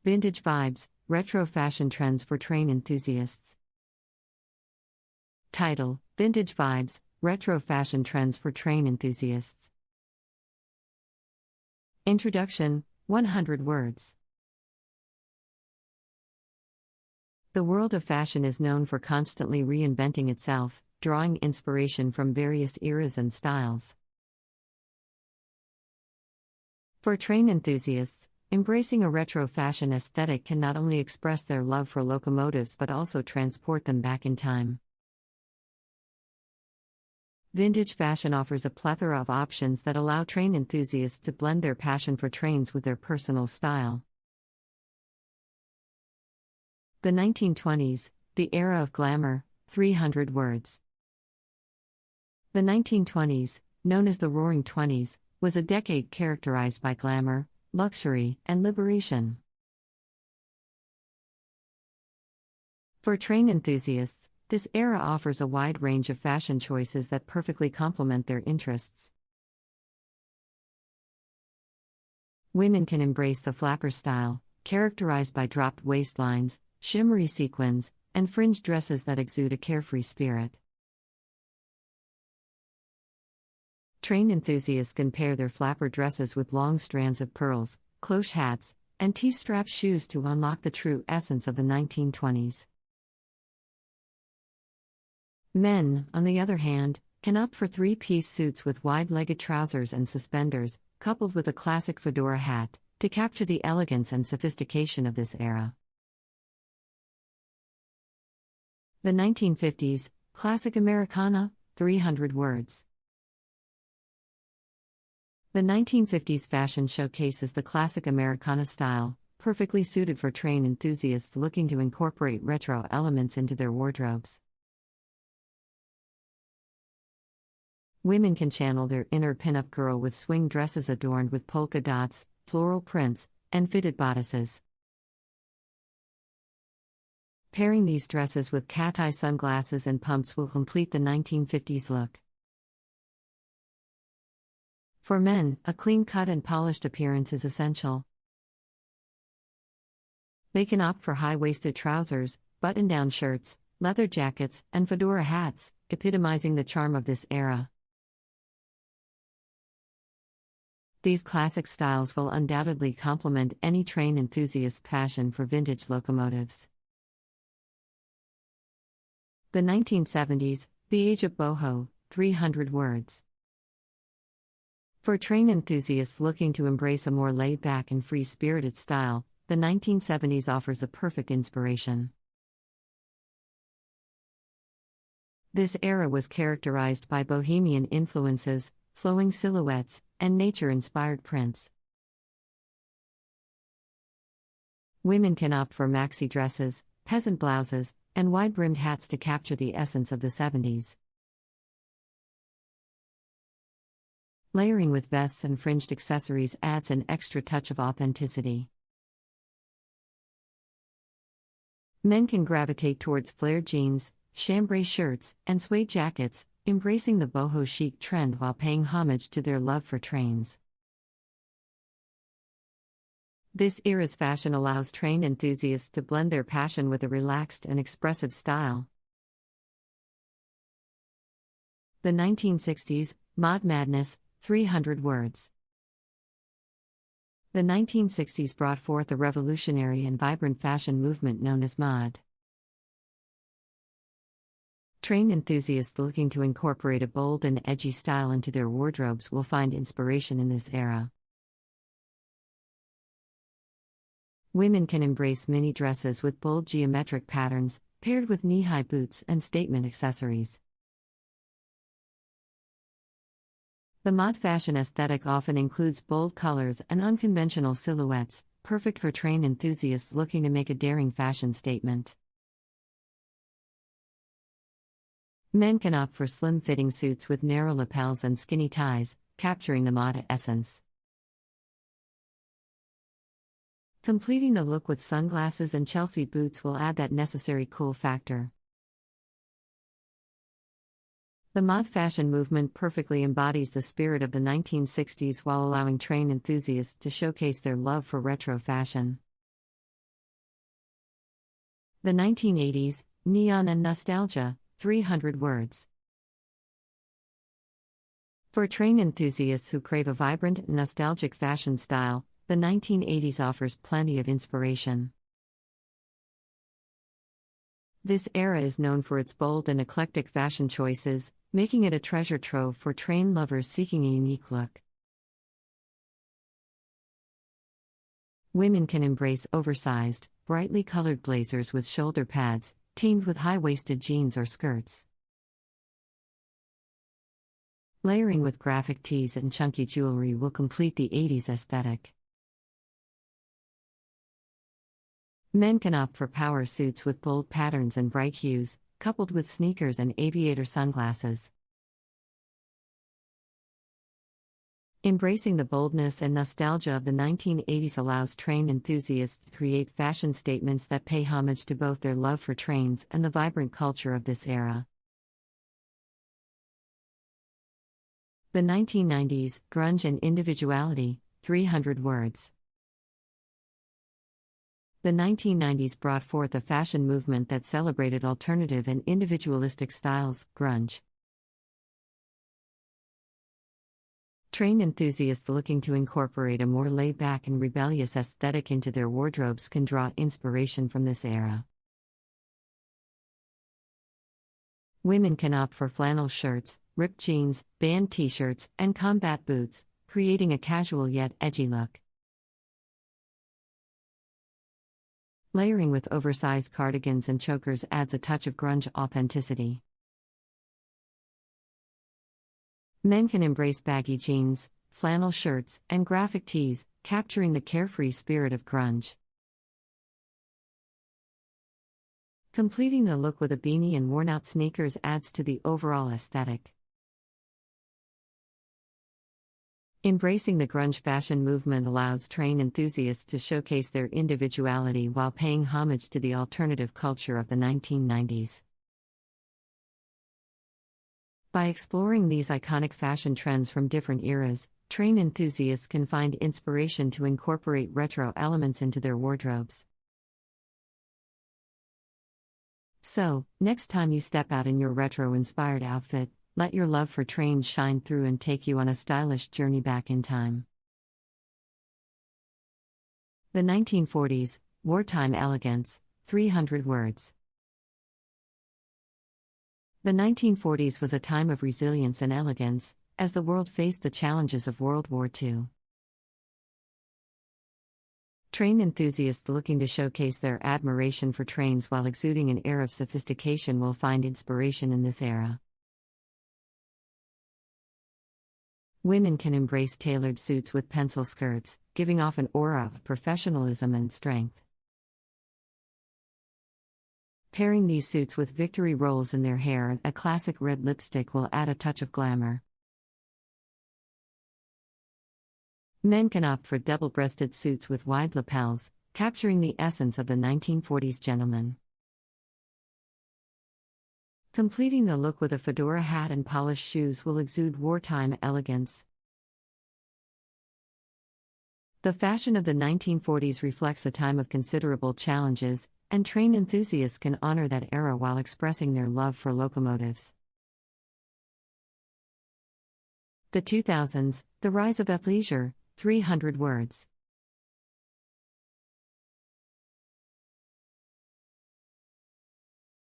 Vintage vibes, retro fashion trends for train enthusiasts. Title: Vintage vibes, retro fashion trends for train enthusiasts. Introduction: 100 words. The world of fashion is known for constantly reinventing itself, drawing inspiration from various eras and styles. For train enthusiasts, embracing a retro fashion aesthetic can not only express their love for locomotives but also transport them back in time. Vintage fashion offers a plethora of options that allow train enthusiasts to blend their passion for trains with their personal style. The 1920s, the era of glamour, 300 words. The 1920s, known as the Roaring Twenties, was a decade characterized by glamour, luxury, and liberation. For train enthusiasts, this era offers a wide range of fashion choices that perfectly complement their interests. Women can embrace the flapper style, characterized by dropped waistlines, shimmery sequins, and fringe dresses that exude a carefree spirit. Train enthusiasts can pair their flapper dresses with long strands of pearls, cloche hats, and T-strap shoes to unlock the true essence of the 1920s. Men, on the other hand, can opt for three-piece suits with wide-legged trousers and suspenders, coupled with a classic fedora hat, to capture the elegance and sophistication of this era. The 1950s, Classic Americana, 300 words. The 1950s fashion showcases the classic Americana style, perfectly suited for train enthusiasts looking to incorporate retro elements into their wardrobes. Women can channel their inner pin-up girl with swing dresses adorned with polka dots, floral prints, and fitted bodices. Pairing these dresses with cat-eye sunglasses and pumps will complete the 1950s look. For men, a clean-cut and polished appearance is essential. They can opt for high-waisted trousers, button-down shirts, leather jackets, and fedora hats, epitomizing the charm of this era. These classic styles will undoubtedly complement any train enthusiast's passion for vintage locomotives. The 1970s, the age of boho, 300 words. For train enthusiasts looking to embrace a more laid-back and free-spirited style, the 1970s offers the perfect inspiration. This era was characterized by bohemian influences, flowing silhouettes, and nature-inspired prints. Women can opt for maxi dresses, peasant blouses, and wide-brimmed hats to capture the essence of the 70s. Layering with vests and fringed accessories adds an extra touch of authenticity. Men can gravitate towards flared jeans, chambray shirts, and suede jackets, embracing the boho chic trend while paying homage to their love for trains. This era's fashion allows train enthusiasts to blend their passion with a relaxed and expressive style. The 1960s, Mod Madness, 300 words. The 1960s brought forth a revolutionary and vibrant fashion movement known as mod. Train enthusiasts looking to incorporate a bold and edgy style into their wardrobes will find inspiration in this era. Women can embrace mini dresses with bold geometric patterns, paired with knee-high boots and statement accessories. The mod fashion aesthetic often includes bold colors and unconventional silhouettes, perfect for train enthusiasts looking to make a daring fashion statement. Men can opt for slim-fitting suits with narrow lapels and skinny ties, capturing the mod essence. Completing the look with sunglasses and Chelsea boots will add that necessary cool factor. The mod fashion movement perfectly embodies the spirit of the 1960s while allowing train enthusiasts to showcase their love for retro fashion. The 1980s, neon and nostalgia, 300 words. For train enthusiasts who crave a vibrant, nostalgic fashion style, the 1980s offers plenty of inspiration. This era is known for its bold and eclectic fashion choices, making it a treasure trove for train lovers seeking a unique look. Women can embrace oversized, brightly colored blazers with shoulder pads, teamed with high-waisted jeans or skirts. Layering with graphic tees and chunky jewelry will complete the 80s aesthetic. Men can opt for power suits with bold patterns and bright hues, coupled with sneakers and aviator sunglasses. Embracing the boldness and nostalgia of the 1980s allows train enthusiasts to create fashion statements that pay homage to both their love for trains and the vibrant culture of this era. The 1990s, grunge and individuality, 300 words. The 1990s brought forth a fashion movement that celebrated alternative and individualistic styles, grunge. Train enthusiasts looking to incorporate a more laid-back and rebellious aesthetic into their wardrobes can draw inspiration from this era. Women can opt for flannel shirts, ripped jeans, band t-shirts, and combat boots, creating a casual yet edgy look. Layering with oversized cardigans and chokers adds a touch of grunge authenticity. Men can embrace baggy jeans, flannel shirts, and graphic tees, capturing the carefree spirit of grunge. Completing the look with a beanie and worn-out sneakers adds to the overall aesthetic. Embracing the grunge fashion movement allows train enthusiasts to showcase their individuality while paying homage to the alternative culture of the 1990s. By exploring these iconic fashion trends from different eras, train enthusiasts can find inspiration to incorporate retro elements into their wardrobes. So, next time you step out in your retro-inspired outfit, let your love for trains shine through and take you on a stylish journey back in time. The 1940s, wartime elegance, 300 words. The 1940s was a time of resilience and elegance, as the world faced the challenges of World War II. Train enthusiasts looking to showcase their admiration for trains while exuding an air of sophistication will find inspiration in this era. Women can embrace tailored suits with pencil skirts, giving off an aura of professionalism and strength. Pairing these suits with victory rolls in their hair and a classic red lipstick will add a touch of glamour. Men can opt for double-breasted suits with wide lapels, capturing the essence of the 1940s gentleman. Completing the look with a fedora hat and polished shoes will exude wartime elegance. The fashion of the 1940s reflects a time of considerable challenges, and train enthusiasts can honor that era while expressing their love for locomotives. The 2000s, the rise of athleisure, 300 words.